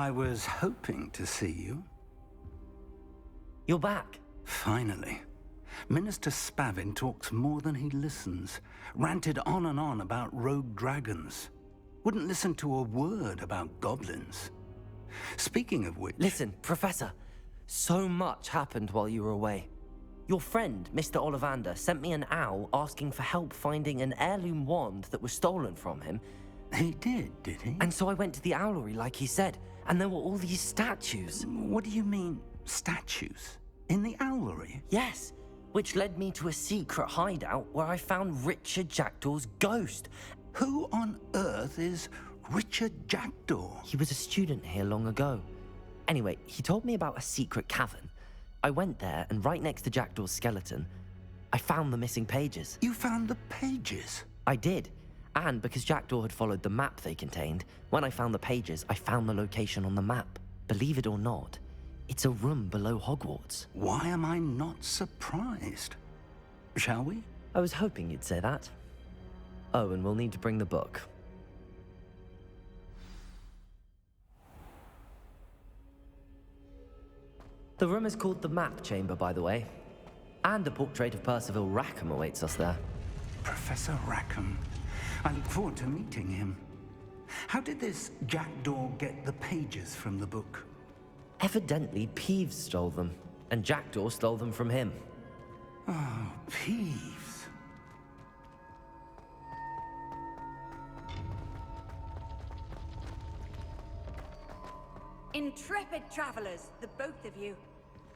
I was hoping to see you. You're back. Finally. Minister Spavin talks more than he listens. Ranted on and on about rogue dragons. Wouldn't listen to a word about goblins. Speaking of which... Listen, Professor. So much happened while you were away. Your friend, Mr. Ollivander, sent me an owl asking for help finding an heirloom wand that was stolen from him. He did he? And so I went to the owlery like he said, and there were all these statues. What do you mean, statues? In the owlery? Yes, which led me to a secret hideout where I found Richard Jackdaw's ghost. Who on earth is Richard Jackdaw? He was a student here long ago. Anyway, he told me about a secret cavern. I went there, and right next to Jackdaw's skeleton, I found the missing pages. You found the pages? I did. And because Jackdaw had followed the map they contained, when I found the pages, I found the location on the map. Believe it or not, it's a room below Hogwarts. Why am I not surprised? Shall we? I was hoping you'd say that. Oh, and we'll need to bring the book. The room is called the Map Chamber, by the way. And a portrait of Percival Rackham awaits us there. Professor Rackham. I look forward to meeting him. How did this Jackdaw get the pages from the book? Evidently, Peeves stole them, and Jackdaw stole them from him. Oh, Peeves. Intrepid travelers, the both of you.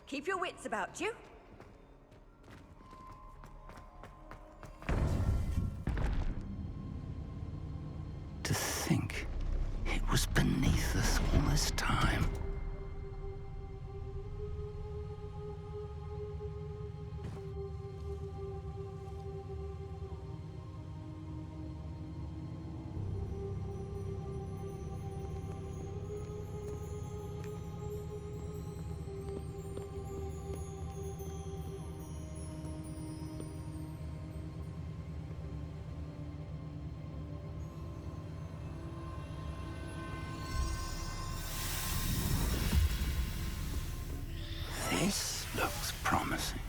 Keep your wits about you. To think it was beneath us all this time. This looks promising.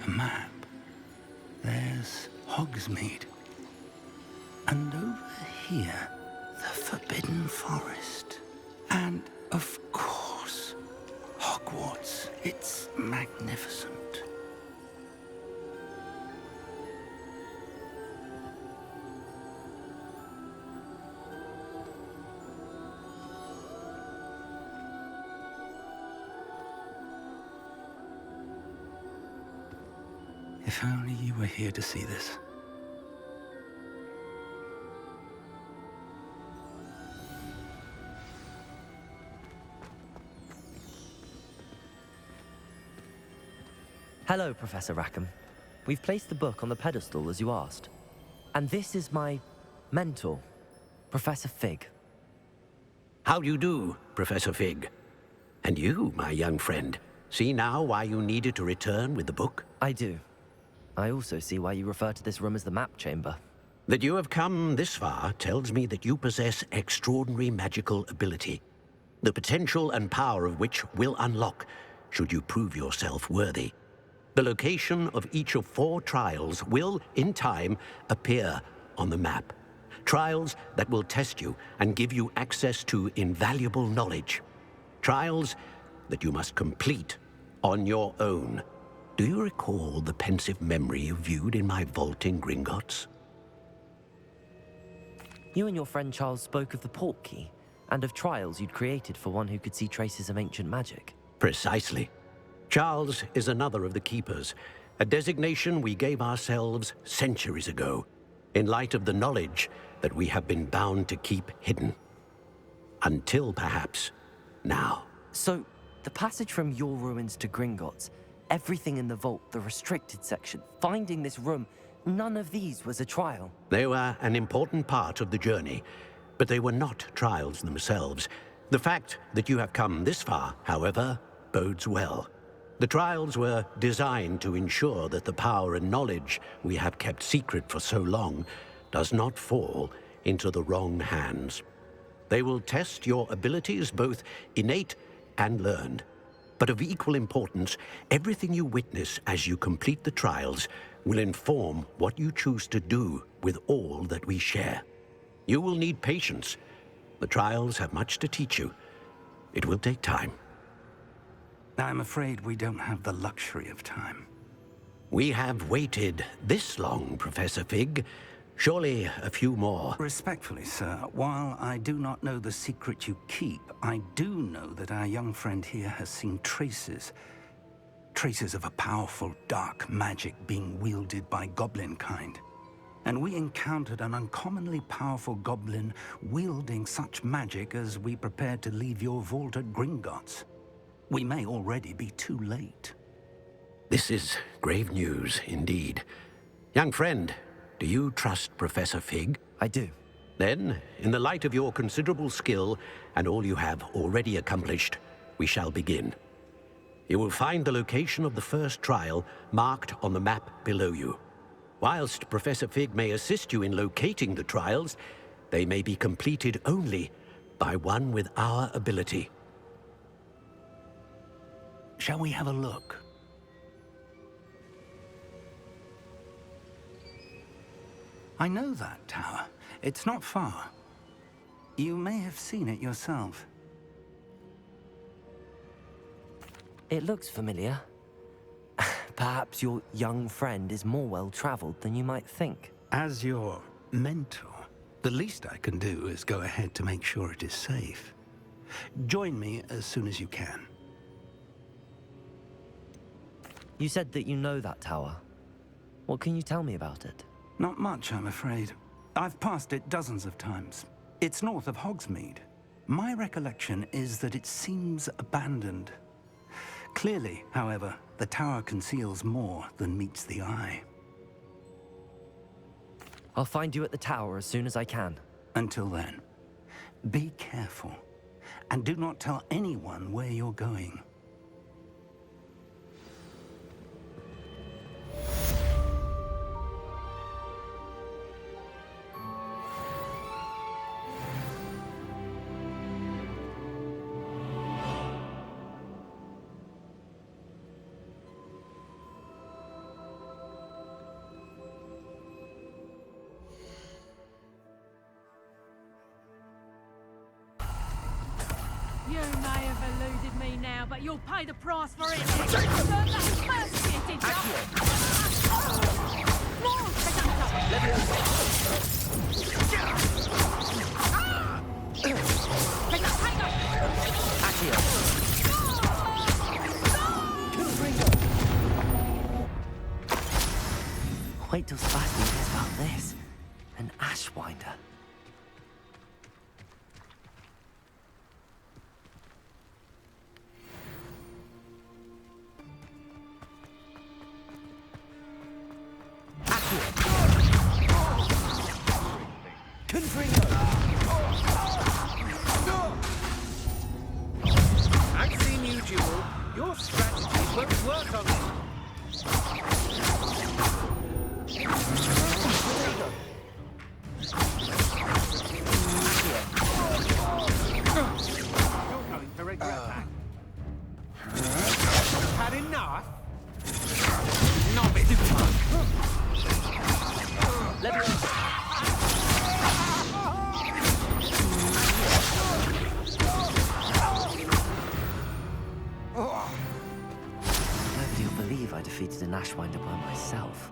A map. There's Hogsmeade. And over here, the Forbidden Forest. And, of course, Hogwarts. It's magnificent. If only you were here to see this. Hello, Professor Rackham. We've placed the book on the pedestal as you asked. And this is my mentor, Professor Fig. How do you do, Professor Fig? And you, my young friend, see now why you needed to return with the book? I do. I also see why you refer to this room as the Map Chamber. That you have come this far tells me that you possess extraordinary magical ability, the potential and power of which will unlock should you prove yourself worthy. The location of each of 4 trials will, in time, appear on the map. Trials that will test you and give you access to invaluable knowledge. Trials that you must complete on your own. Do you recall the pensive memory you viewed in my vault in Gringotts? You and your friend Charles spoke of the portkey and of trials you'd created for one who could see traces of ancient magic. Precisely. Charles is another of the Keepers, a designation we gave ourselves centuries ago, in light of the knowledge that we have been bound to keep hidden. Until perhaps now. So, the passage from your ruins to Gringotts, everything in the vault, the restricted section, finding this room, none of these was a trial. They were an important part of the journey, but they were not trials themselves. The fact that you have come this far, however, bodes well. The trials were designed to ensure that the power and knowledge we have kept secret for so long does not fall into the wrong hands. They will test your abilities, both innate and learned. But of equal importance, everything you witness as you complete the trials will inform what you choose to do with all that we share. You will need patience. The trials have much to teach you. It will take time. I'm afraid we don't have the luxury of time. We have waited this long, Professor Fig. Surely a few more. Respectfully, sir, while I do not know the secret you keep, I do know that our young friend here has seen traces of a powerful dark magic being wielded by goblin kind. And we encountered an uncommonly powerful goblin wielding such magic as we prepared to leave your vault at Gringotts. We may already be too late. This is grave news indeed. Young friend, do you trust Professor Fig? I do. Then, in the light of your considerable skill and all you have already accomplished, we shall begin. You will find the location of the first trial marked on the map below you. Whilst Professor Fig may assist you in locating the trials, they may be completed only by one with our ability. Shall we have a look? I know that tower. It's not far. You may have seen it yourself. It looks familiar. Perhaps your young friend is more well-traveled than you might think. As your mentor, the least I can do is go ahead to make sure it is safe. Join me as soon as you can. You said that you know that tower. What can you tell me about it? Not much, I'm afraid. I've passed it dozens of times. It's north of Hogsmeade. My recollection is that it seems abandoned. Clearly, however, the tower conceals more than meets the eye. I'll find you at the tower as soon as I can. Until then, be careful, and do not tell anyone where you're going. You may have eluded me now, but you'll pay the price for it. Serve that mercy, did ya? More, Wait till Sebastian hears about this. An Ashwinder. I've seen you, Jewel. Your strategy won't work on me. You're going to regret that. Had enough? Novice. Nobody will believe I defeated an Ashwinder by myself.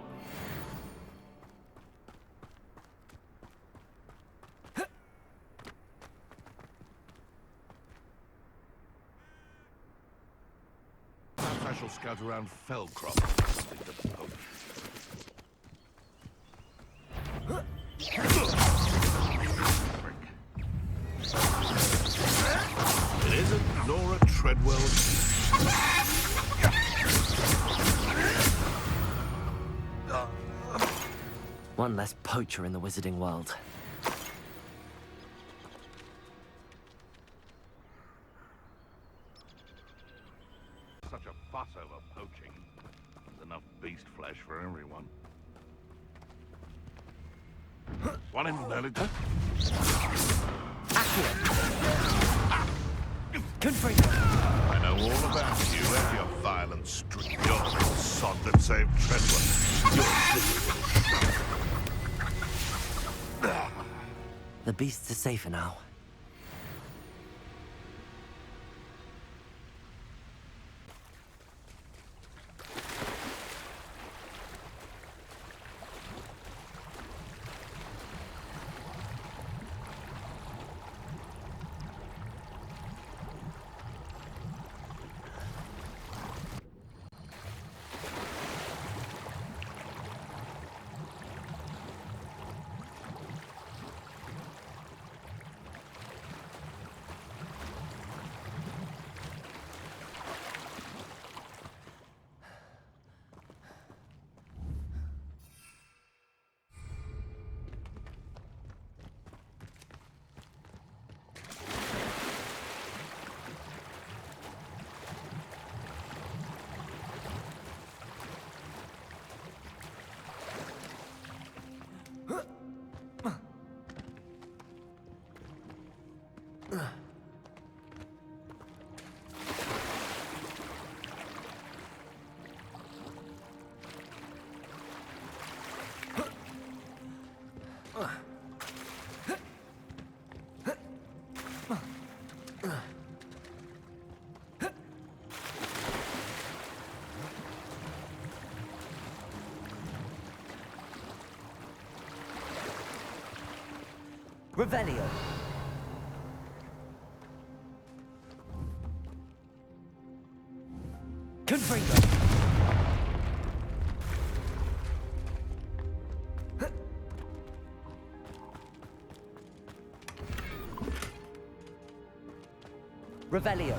Perhaps I shall scout around Fellcrop. Something to poke. One less poacher in the wizarding world. Such a fuss over poaching. There's enough beast flesh for everyone. One in Nerlinger. Confringo! I know all about you and your violent streak. You're the little sod that saved Treadwell. The beasts are safer now. Revelio. Confringo. Revelio.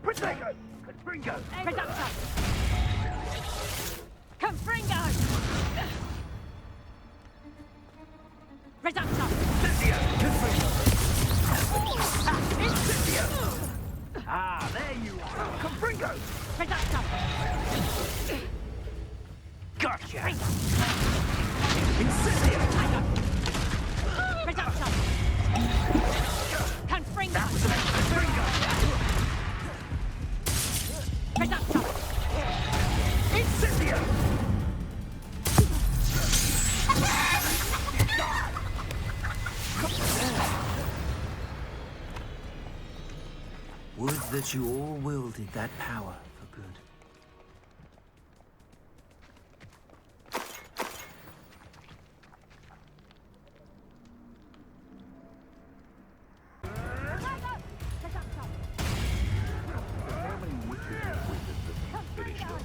Protego! Confringo! Reductor! Confringo! Reductor! Ah, there you are! Confringo! Reductor! Gotcha! Reductor! Confringo! Reductor! Incendio! Would that you all wielded that power for good. How many witches and wizards have you finished off?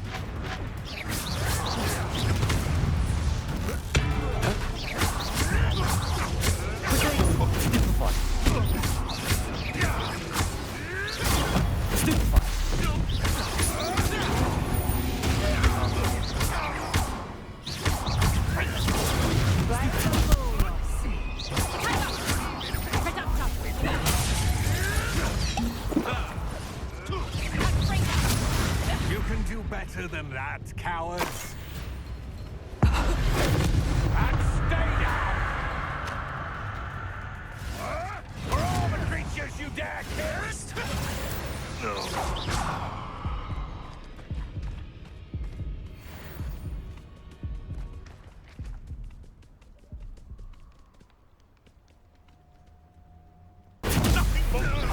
You can do better than that, cowards! And stay down! For all the creatures you dare kill! Nothing more!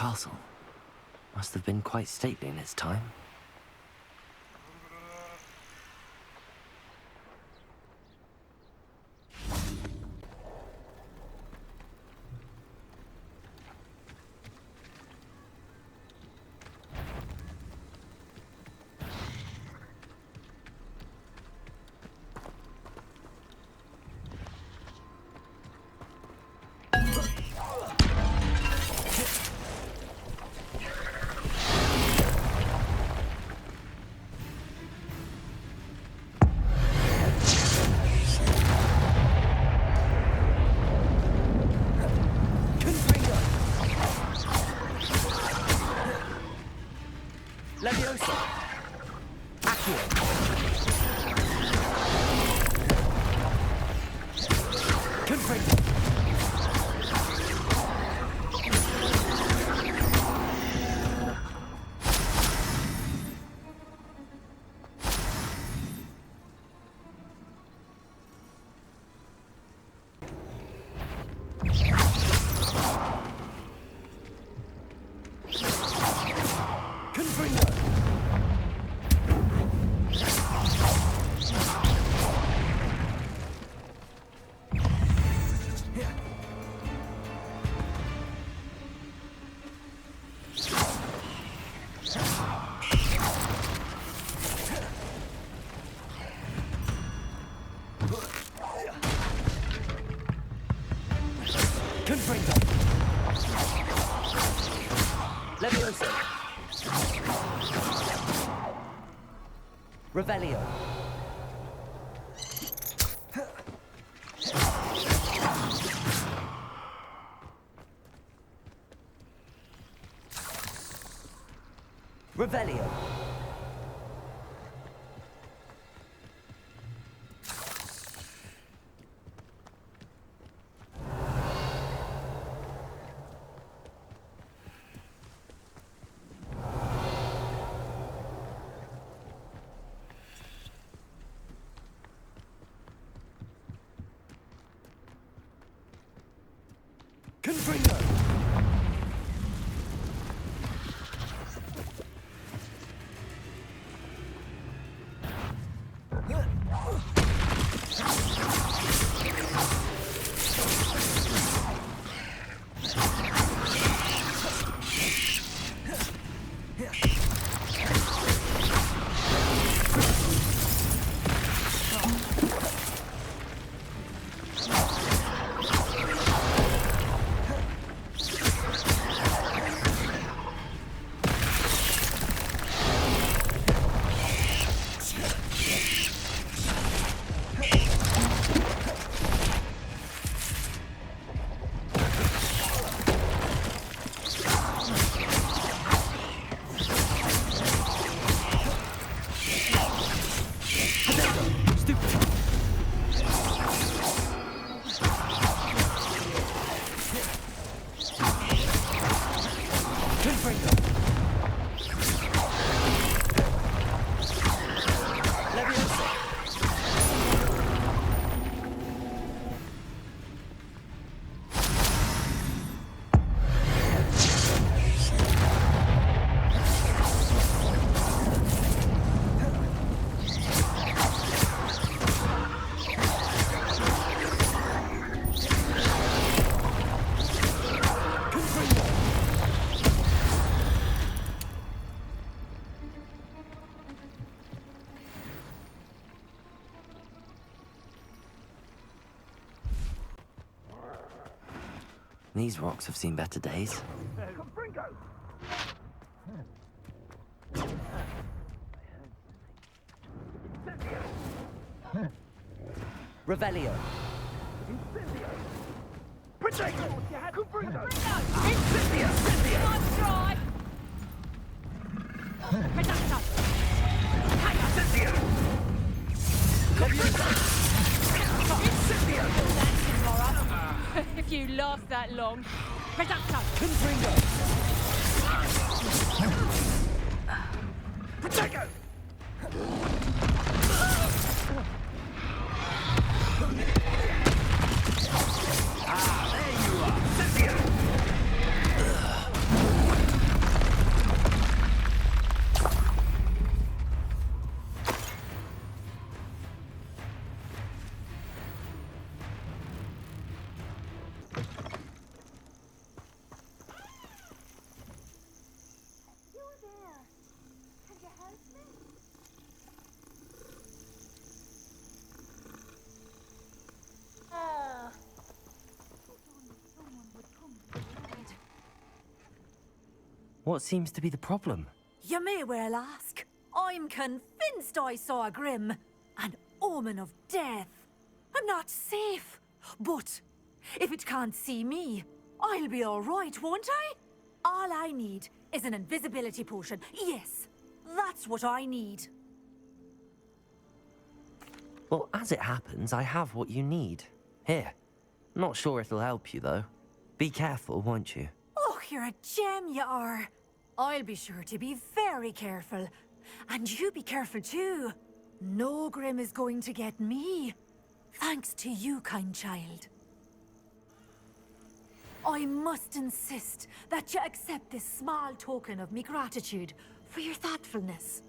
castle. Must have been quite stately in its time. Leviosa! Accio! Confringo! Confringo! Leviosa! Revelio! Revelio! Confringo! These rocks have seen better days. Revelio. If you last that long. Reducto! Confringo! Protego! Ah, there you are! Cynthia! What seems to be the problem? You may well ask. I'm convinced I saw a Grim, an omen of death. I'm not safe, but if it can't see me, I'll be all right, won't I? All I need is an invisibility potion. Yes, that's what I need. Well, as it happens, I have what you need. Here. Not sure it'll help you, though. Be careful, won't you? Oh, you're a gem, you are. I'll be sure to be very careful. And you be careful too. No Grim is going to get me. Thanks to you, kind child. I must insist that you accept this small token of me gratitude for your thoughtfulness.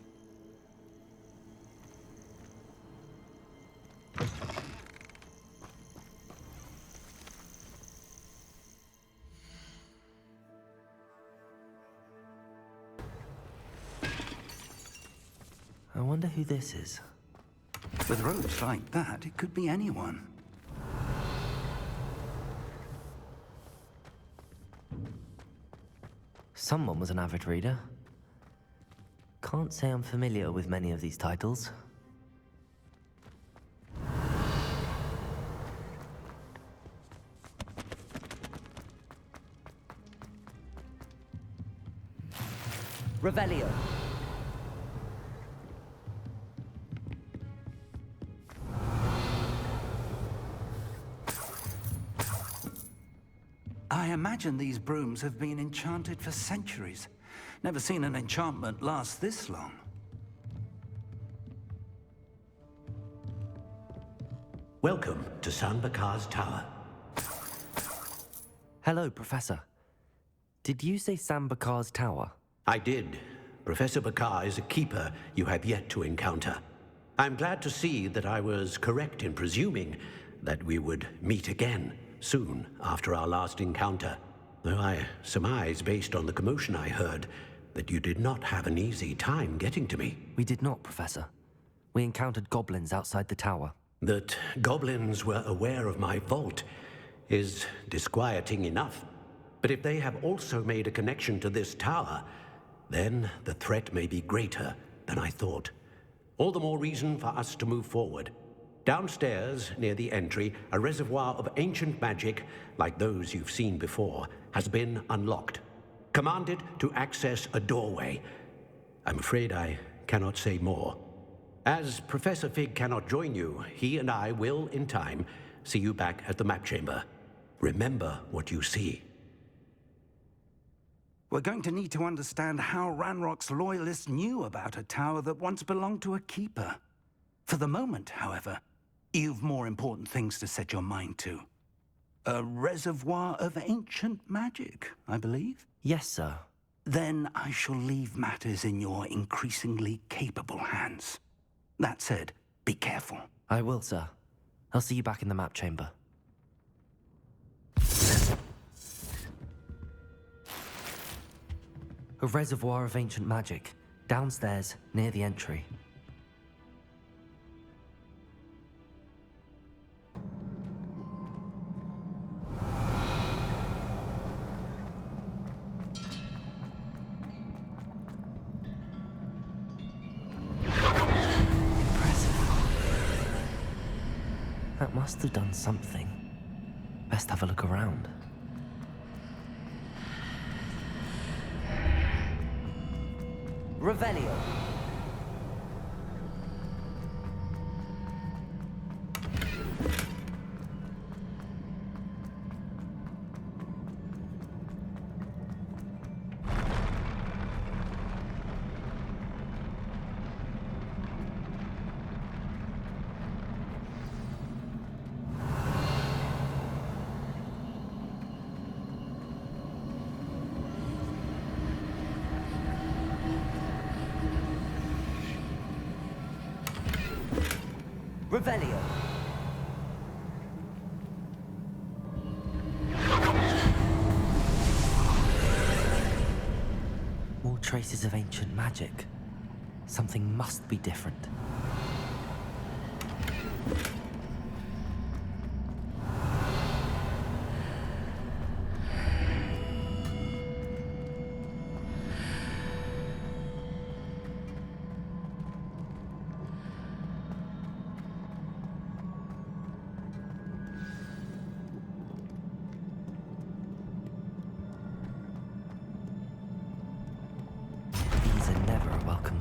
I wonder who this is. With robes like that, it could be anyone. Someone was an avid reader. Can't say I'm familiar with many of these titles. Revelio. I imagine these brooms have been enchanted for centuries. Never seen an enchantment last this long. Welcome to Sanbakar's Tower. Hello, Professor. Did you say Sambakar's Tower? I did. Professor Bakar is a keeper you have yet to encounter. I'm glad to see that I was correct in presuming that we would meet again soon after our last encounter, though I surmise, based on the commotion I heard, that you did not have an easy time getting to me. We did not, Professor. We encountered goblins outside the tower. That goblins were aware of my vault is disquieting enough. But if they have also made a connection to this tower, then the threat may be greater than I thought. All the more reason for us to move forward. Downstairs, near the entry, a reservoir of ancient magic, like those you've seen before, has been unlocked. Commanded to access a doorway. I'm afraid I cannot say more. As Professor Fig cannot join you, he and I will, in time, see you back at the map chamber. Remember what you see. We're going to need to understand how Ranrock's loyalists knew about a tower that once belonged to a keeper. For the moment, however, you've more important things to set your mind to. A reservoir of ancient magic, I believe? Yes, sir. Then I shall leave matters in your increasingly capable hands. That said, be careful. I will, sir. I'll see you back in the map chamber. A reservoir of ancient magic, downstairs, near the entry. That must have done something. Best have a look around. Revelio. Revelio. More traces of ancient magic. Something must be different.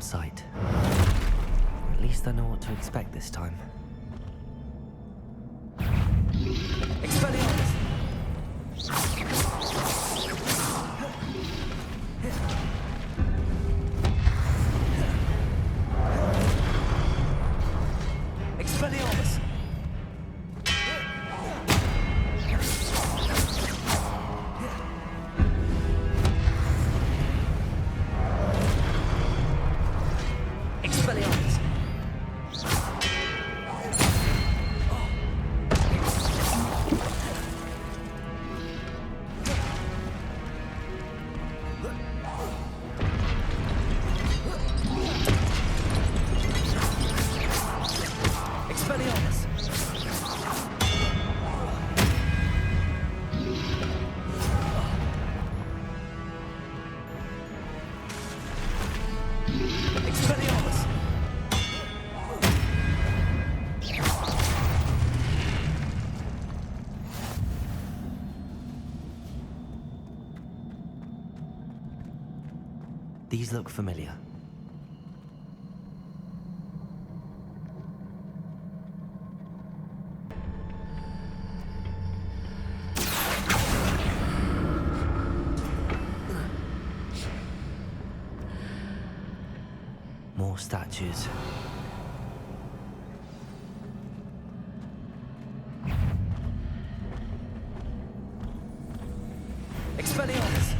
sight. At least I know what to expect this time. Expelliarmus! Expelliarmus! Expelliarmus! Expelliarmus! Expelliarmus! These look familiar. More statues. Expelliarmus!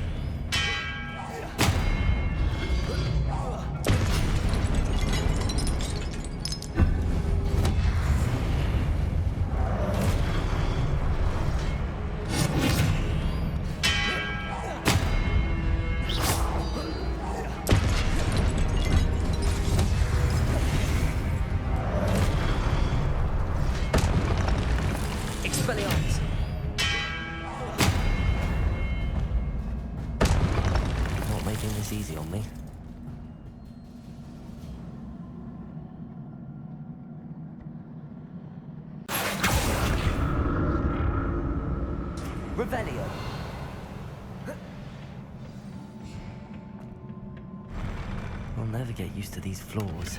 Expelliarmus! Not making this easy on me. Revelio! I'll never get used to these floors.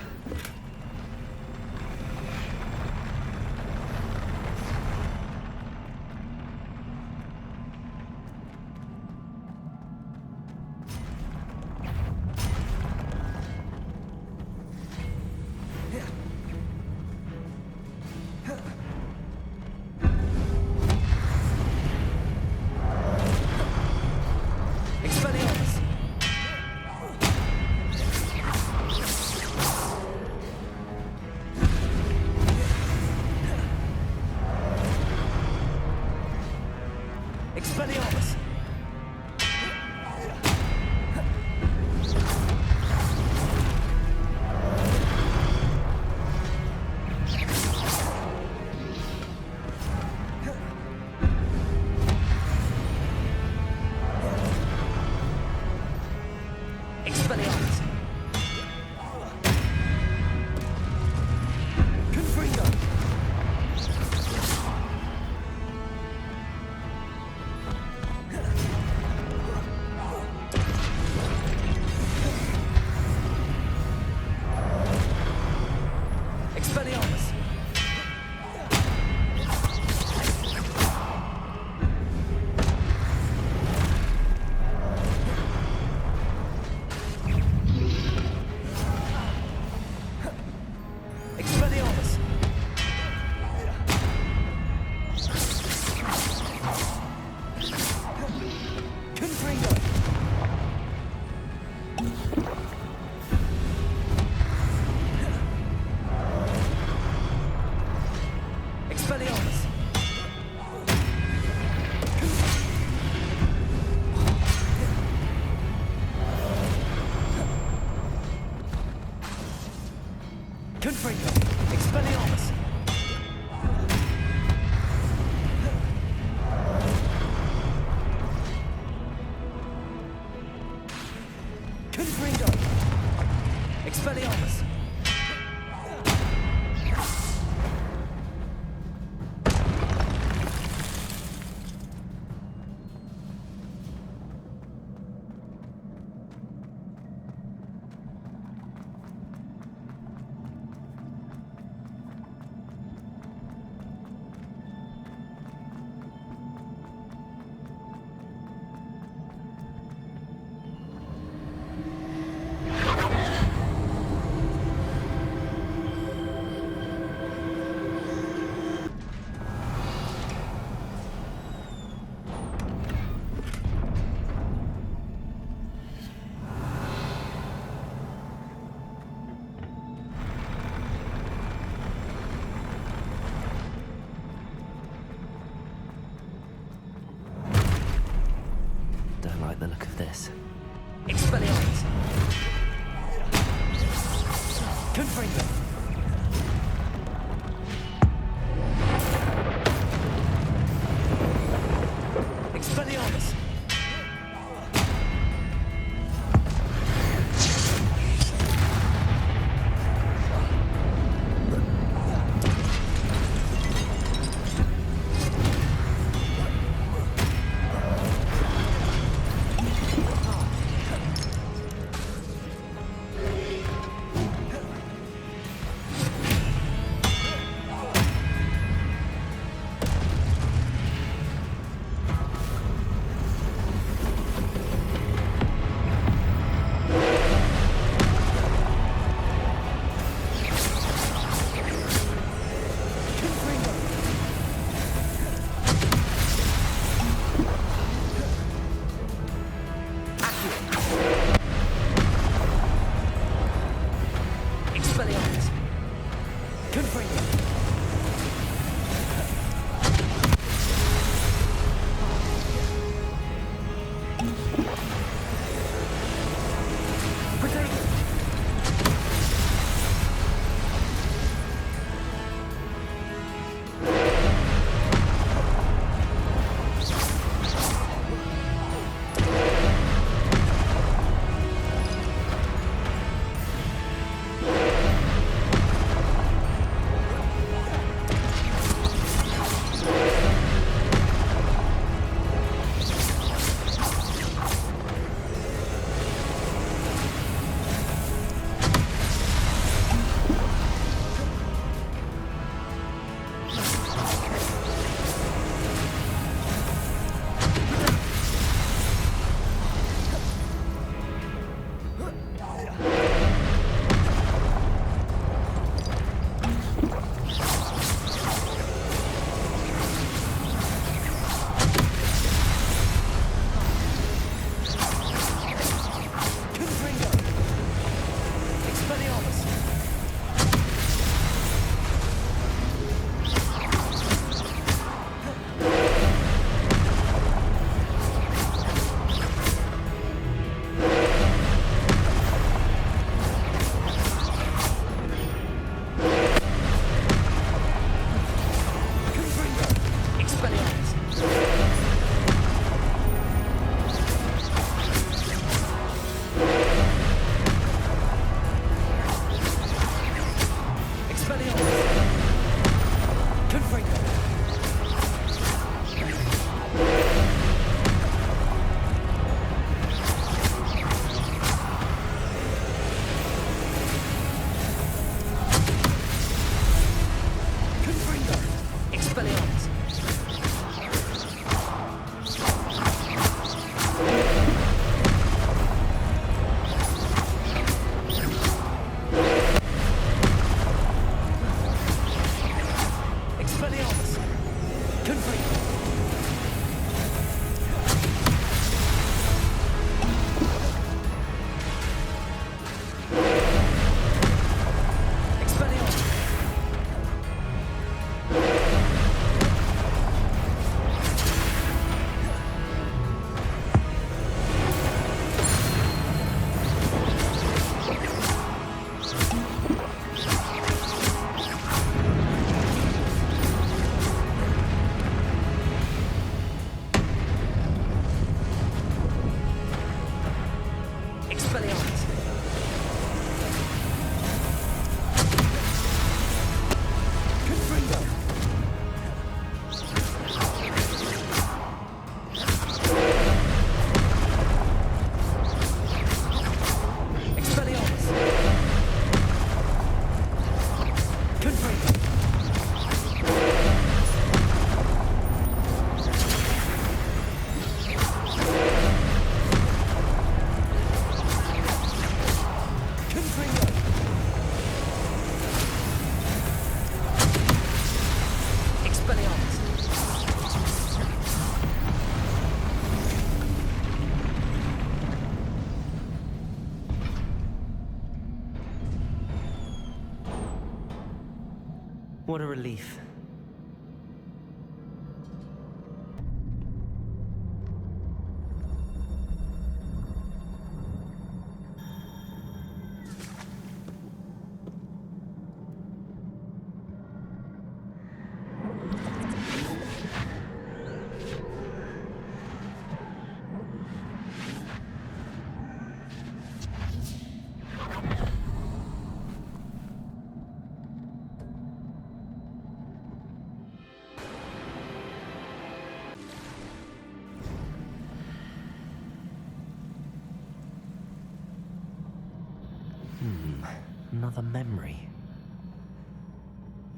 Expelliarmus! Expelliarmus! Expelliarmus! Confringo! like the look of this. Expelliarmus! Confringo! Expelliarmus! Expelliarmus! Confringo! Protego! What a relief. Another memory.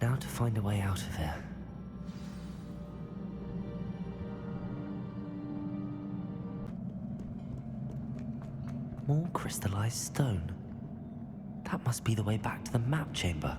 Now to find a way out of here. More crystallized stone. That must be the way back to the map chamber.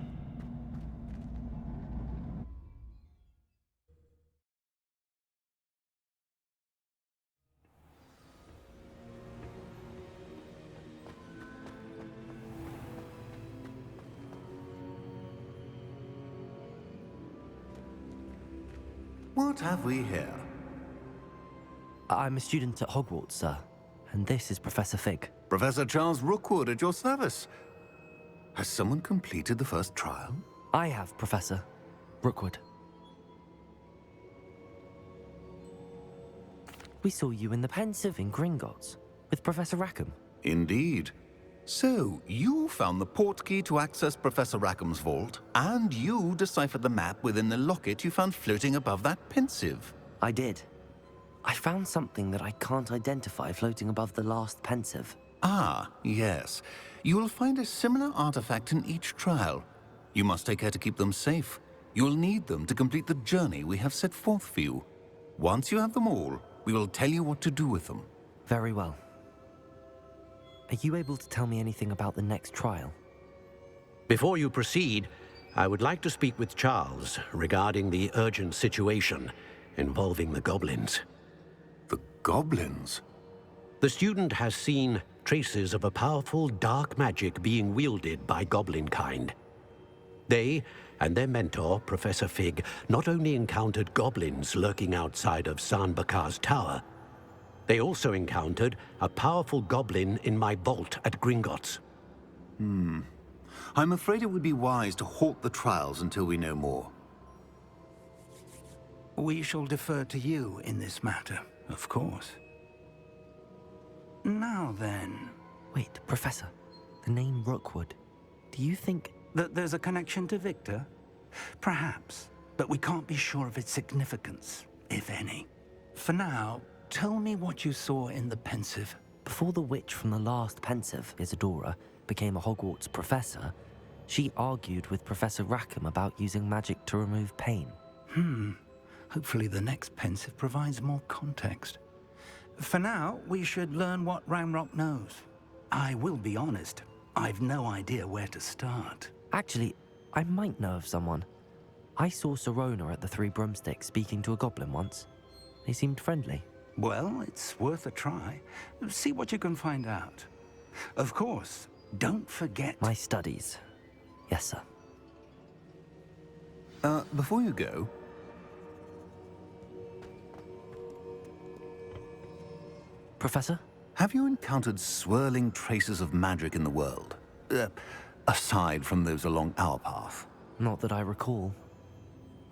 What have we here? I'm a student at Hogwarts, sir. And this is Professor Fig. Professor Charles Rookwood at your service. Has someone completed the first trial? I have, Professor Rookwood. We saw you in the Pensive in Gringotts with Professor Rackham. Indeed. So, you found the portkey to access Professor Rackham's vault, and you deciphered the map within the locket you found floating above that Pensive. I did. I found something that I can't identify floating above the last Pensive. Ah, yes. You will find a similar artifact in each trial. You must take care to keep them safe. You'll need them to complete the journey we have set forth for you. Once you have them all, we will tell you what to do with them. Very well. Are you able to tell me anything about the next trial? Before you proceed, I would like to speak with Charles regarding the urgent situation involving the goblins. The goblins? The student has seen traces of a powerful dark magic being wielded by goblin kind. They and their mentor, Professor Fig, not only encountered goblins lurking outside of San Bakar's tower, they also encountered a powerful goblin in my vault at Gringotts. I'm afraid it would be wise to halt the trials until we know more. We shall defer to you in this matter, of course. Now then... Wait, Professor. The name Rookwood. Do you think... that there's a connection to Victor? Perhaps, but we can't be sure of its significance, if any. For now, tell me what you saw in the Pensive. Before the witch from the last Pensive, Isadora, became a Hogwarts professor, she argued with Professor Rackham about using magic to remove pain. Hopefully the next Pensive provides more context. For now, we should learn what Ranrock knows. I will be honest, I've no idea where to start. Actually, I might know of someone. I saw Serona at the Three Broomsticks speaking to a goblin once. They seemed friendly. Well, it's worth a try. See what you can find out. Of course, don't forget... My studies. Yes, sir. Before you go... Professor? Have you encountered swirling traces of magic in the world? Aside from those along our path. Not that I recall.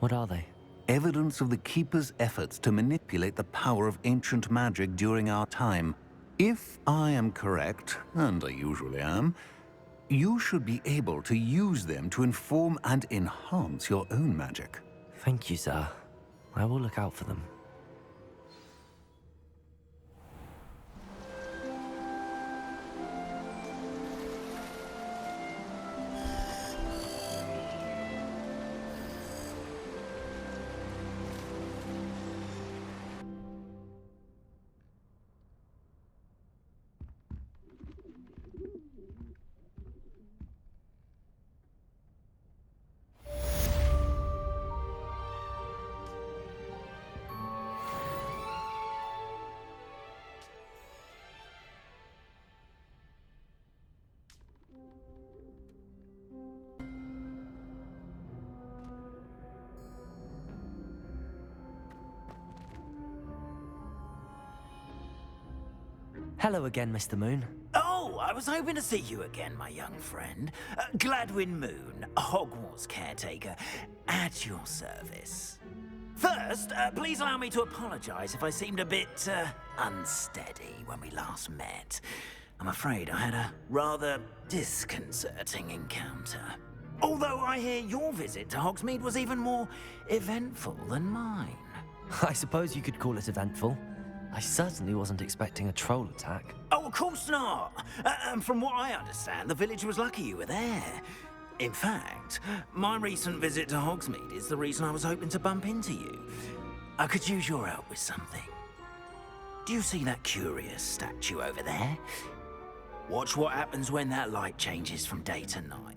What are they? Evidence of the Keeper's efforts to manipulate the power of ancient magic during our time. If I am correct, and I usually am, you should be able to use them to inform and enhance your own magic. Thank you, sir. I will look out for them. Hello again, Mr. Moon. Oh, I was hoping to see you again, my young friend. Gladwin Moon, Hogwarts caretaker, at your service. First, please allow me to apologize if I seemed a bit, unsteady when we last met. I'm afraid I had a rather disconcerting encounter. Although I hear your visit to Hogsmeade was even more eventful than mine. I suppose you could call it eventful. I certainly wasn't expecting a troll attack. Oh, of course not. And from what I understand, the village was lucky you were there. In fact, my recent visit to Hogsmeade is the reason I was hoping to bump into you. I could use your help with something. Do you see that curious statue over there? Watch what happens when that light changes from day to night.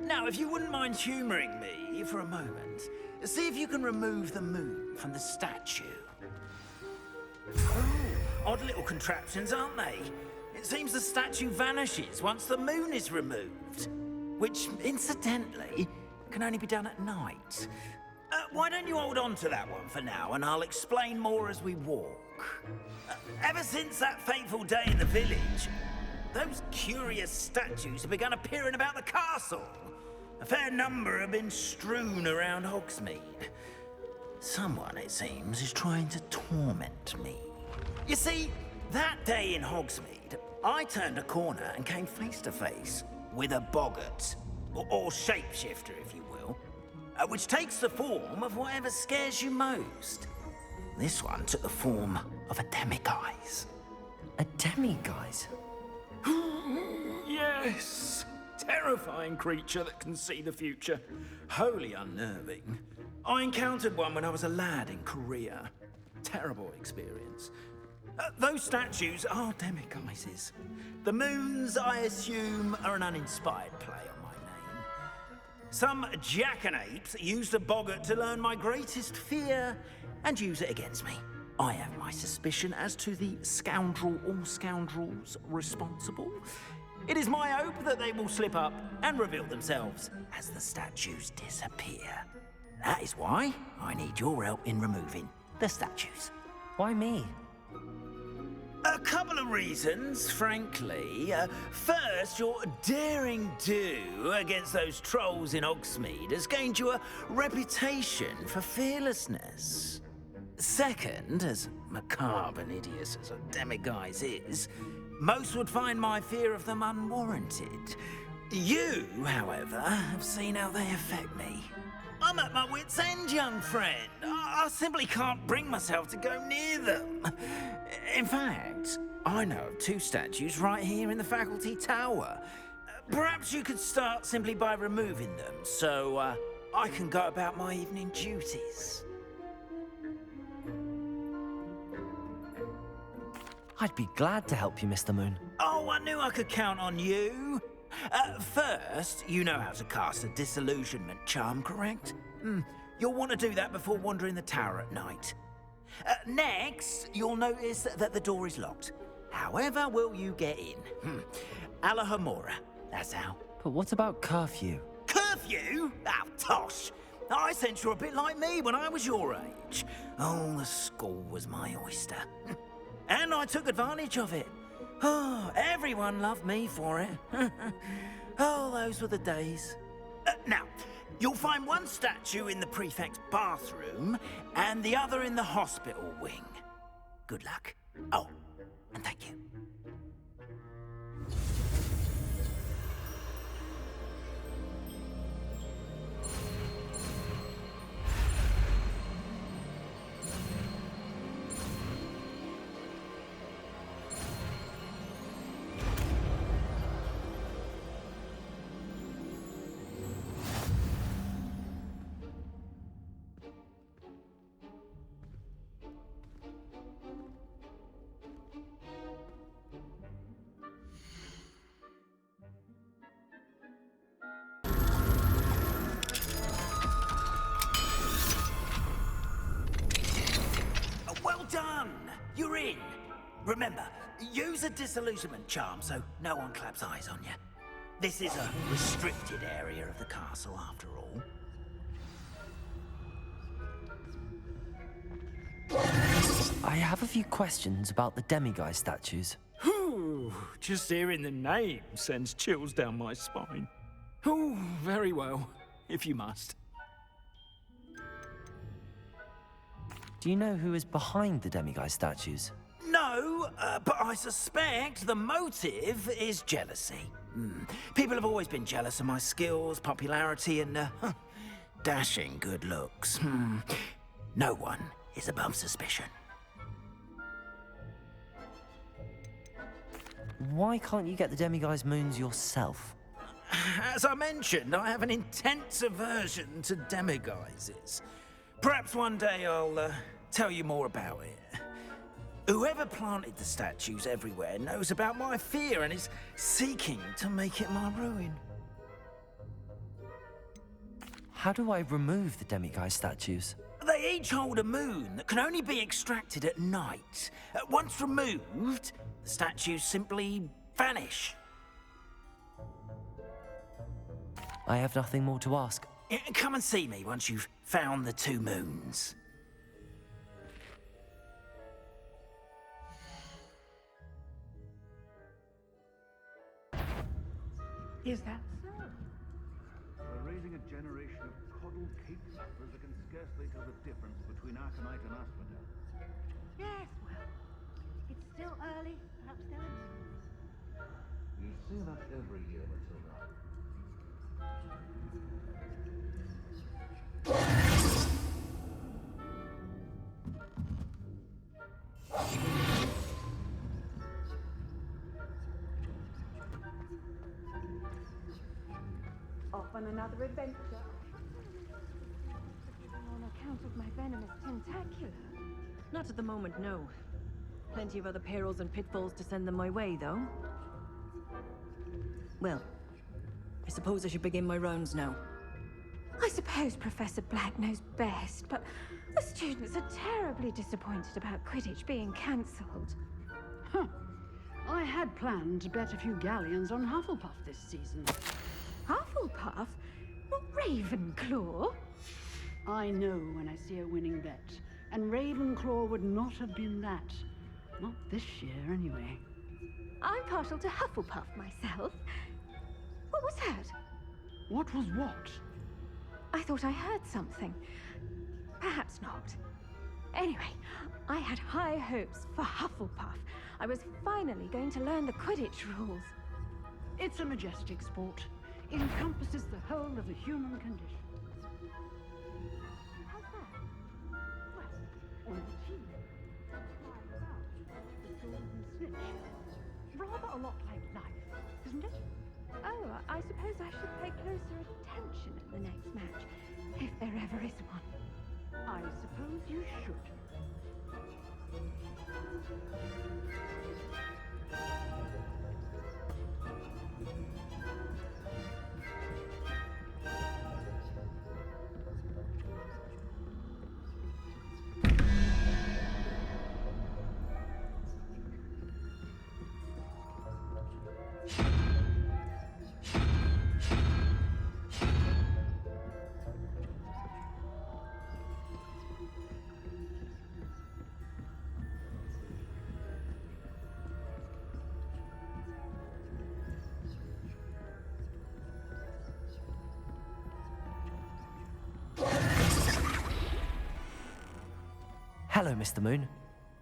Now, if you wouldn't mind humoring me for a moment, see if you can remove the moon from the statue. Oh, odd little contraptions, aren't they? It seems the statue vanishes once the moon is removed. Which, incidentally, can only be done at night. Why don't you hold on to that one for now, and I'll explain more as we walk. Ever since that fateful day in the village, those curious statues have begun appearing about the castle. A fair number have been strewn around Hogsmeade. Someone, it seems, is trying to torment me. You see, that day in Hogsmeade, I turned a corner and came face to face with a boggart, or shapeshifter, if you will, which takes the form of whatever scares you most. This one took the form of a demiguise. A demiguise? Yes! Terrifying creature that can see the future. Wholly unnerving. I encountered one when I was a lad in Korea. Terrible experience. Those statues are demiguises. The moons, I assume, are an uninspired play on my name. Some jackanapes used a boggart to learn my greatest fear and use it against me. I have my suspicion as to the scoundrel or scoundrels responsible. It is my hope that they will slip up and reveal themselves as the statues disappear. That is why I need your help in removing the statues. Why me? A couple of reasons, frankly. First, your daring do against those trolls in Hogsmeade has gained you a reputation for fearlessness. Second, as macabre and hideous as a demiguise is, most would find my fear of them unwarranted. You, however, have seen how they affect me. I'm at my wit's end, young friend. I simply can't bring myself to go near them. In fact, I know of two statues right here in the faculty tower. Perhaps you could start simply by removing them, so I can go about my evening duties. I'd be glad to help you, Mr. Moon. Oh, I knew I could count on you. First, you know how to cast a disillusionment charm, correct? You'll want to do that before wandering the tower at night. Next, you'll notice that the door is locked. However will you get in? Alahomora, that's how. But what about curfew? Curfew? Oh, tosh. I sense you're a bit like me when I was your age. Oh, the school was my oyster. And I took advantage of it. Oh, everyone loved me for it. Oh, those were the days. Now, you'll find one statue in the prefect's bathroom and the other in the hospital wing. Good luck. Oh, and thank you. Well done! You're in. Remember, use a disillusionment charm so no one claps eyes on you. This is a restricted area of the castle, after all. I have a few questions about the demiguise statues. Whew, just hearing the name sends chills down my spine. Oh, very well, if you must. Do you know who is behind the demiguise statues? No, but I suspect the motive is jealousy. People have always been jealous of my skills, popularity, and dashing good looks. No one is above suspicion. Why can't you get the demiguise moons yourself? As I mentioned, I have an intense aversion to demiguises. Perhaps one day I'll tell you more about it. Whoever planted the statues everywhere knows about my fear and is seeking to make it my ruin. How do I remove the demiguise statues? They each hold a moon that can only be extracted at night. Once removed, the statues simply vanish. I have nothing more to ask. Come and see me once you've found the 2 moons. Is that so? We're raising a generation of coddled cape-sappers that can scarcely tell the difference between Aconite and Asphodel. Yes, well, it's still early. Perhaps they'll improve. You say that every year, Matilda. Off on another adventure. On account of my venomous tentacular. Not at the moment, no. Plenty of other perils and pitfalls to send them my way, though. Well, I suppose I should begin my rounds now. I suppose Professor Black knows best, but the students are terribly disappointed about Quidditch being cancelled. Huh. I had planned to bet a few galleons on Hufflepuff this season. Hufflepuff? Not Ravenclaw? I know when I see a winning bet, and Ravenclaw would not have been that. Not this year, anyway. I'm partial to Hufflepuff myself. What was that? What was what? I thought I heard something. Perhaps not. Anyway, I had high hopes for Hufflepuff. I was finally going to learn the Quidditch rules. It's a majestic sport. It encompasses the whole of the human condition. How's that? Well, on the team, fly around the golden snitch. Rather a lot like life, isn't it? Oh, I suppose I should pay closer attention at the next match, if there ever is one. I suppose you should. Hello, Mr. Moon.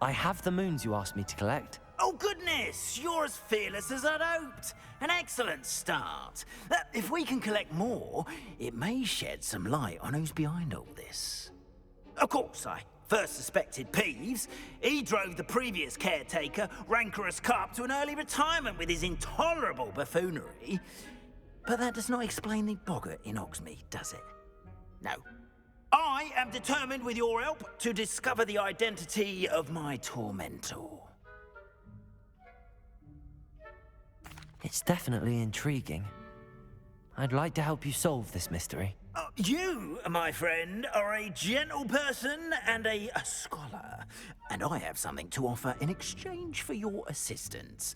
I have the moons you asked me to collect. Oh, goodness! You're as fearless as I'd hoped. An excellent start. If we can collect more, it may shed some light on who's behind all this. Of course, I first suspected Peeves. He drove the previous caretaker, Rancorous Carp, to an early retirement with his intolerable buffoonery. But that does not explain the boggart in Hogsmeade, does it? No. I am determined, with your help, to discover the identity of my tormentor. It's definitely intriguing. I'd like to help you solve this mystery. You, my friend, are a gentle person and a scholar, and I have something to offer in exchange for your assistance.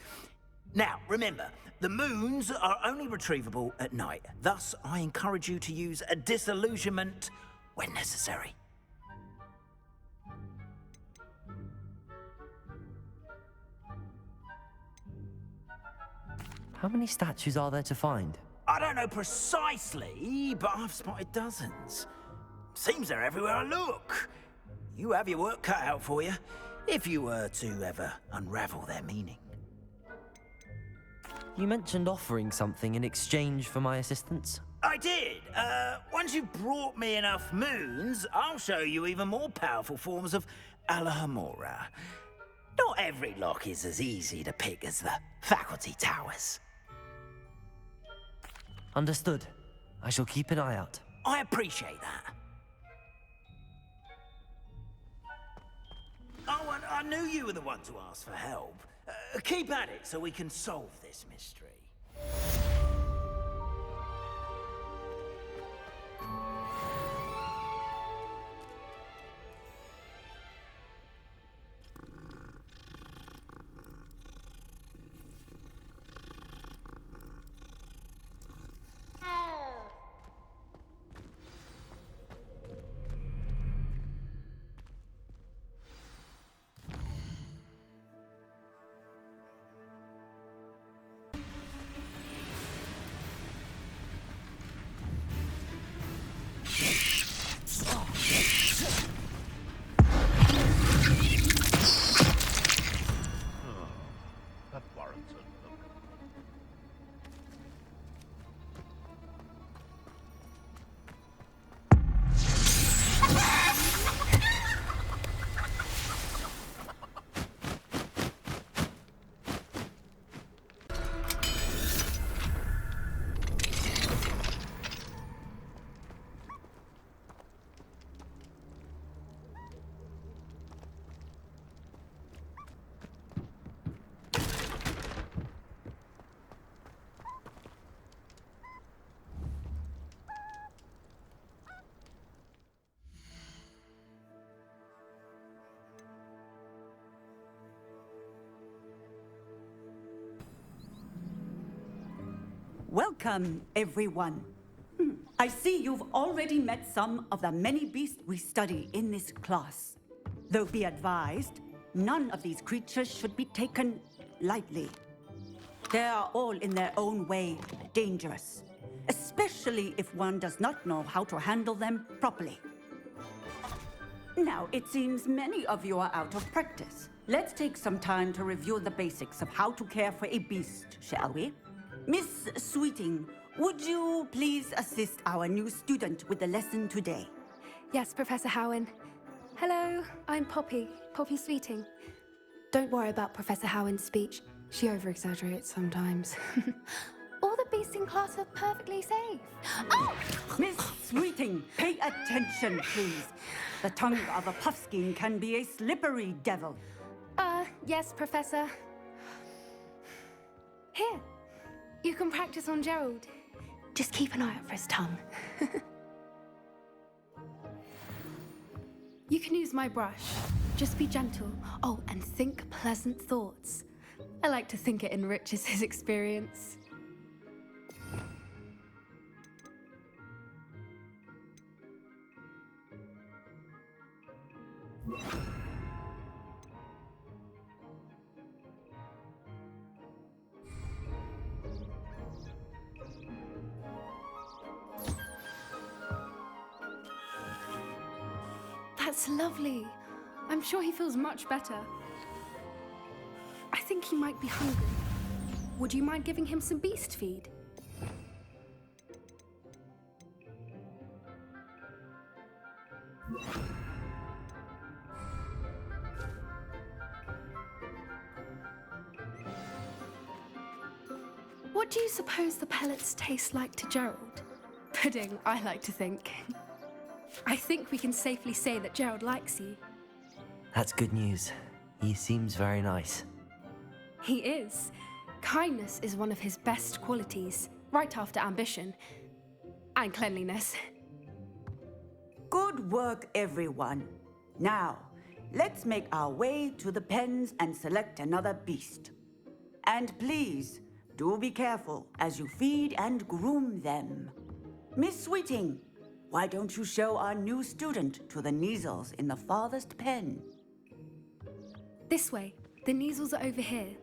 Now, remember, the moons are only retrievable at night. Thus, I encourage you to use a disillusionment when necessary. How many statues are there to find? I don't know precisely, but I've spotted dozens. Seems they're everywhere I look. you have your work cut out for you, if you were to ever unravel their meaning. You mentioned offering something in exchange for my assistance. I did. Once you've brought me enough moons, I'll show you even more powerful forms of Alahamora. Not every lock is as easy to pick as the faculty towers. Understood. I shall keep an eye out. I appreciate that. Oh, and I knew you were the one to ask for help. Keep at it so we can solve this mystery. That warrants a look. Welcome, everyone. I see you've already met some of the many beasts we study in this class. Though be advised, none of these creatures should be taken lightly. They are all in their own way dangerous, especially if one does not know how to handle them properly. Now, it seems many of you are out of practice. Let's take some time to review the basics of how to care for a beast, shall we? Miss Sweeting, would you please assist our new student with the lesson today? Yes, Professor Howen. Hello, I'm Poppy Sweeting. Don't worry about Professor Howen's speech. She over-exaggerates sometimes. All the beasts in class are perfectly safe. Oh! Miss Sweeting, pay attention, please. The tongue of a puffskein can be a slippery devil. Yes, Professor. Here, you can practice on Gerald. Just keep an eye out for his tongue. You can use my brush. Just be gentle. Oh, and think pleasant thoughts. I like to think it enriches his experience. That's lovely. I'm sure he feels much better. I think he might be hungry. Would you mind giving him some beast feed? What do you suppose the pellets taste like to Gerald? Pudding, I like to think. I think we can safely say that Gerald likes you. That's good news. He seems very nice. He is. Kindness is one of his best qualities, right after ambition. And cleanliness. Good work, everyone. Now, let's make our way to the pens and select another beast. And please, do be careful as you feed and groom them. Miss Sweeting, why don't you show our new student to the Neasels in the farthest pen? This way. The Neasels are over here.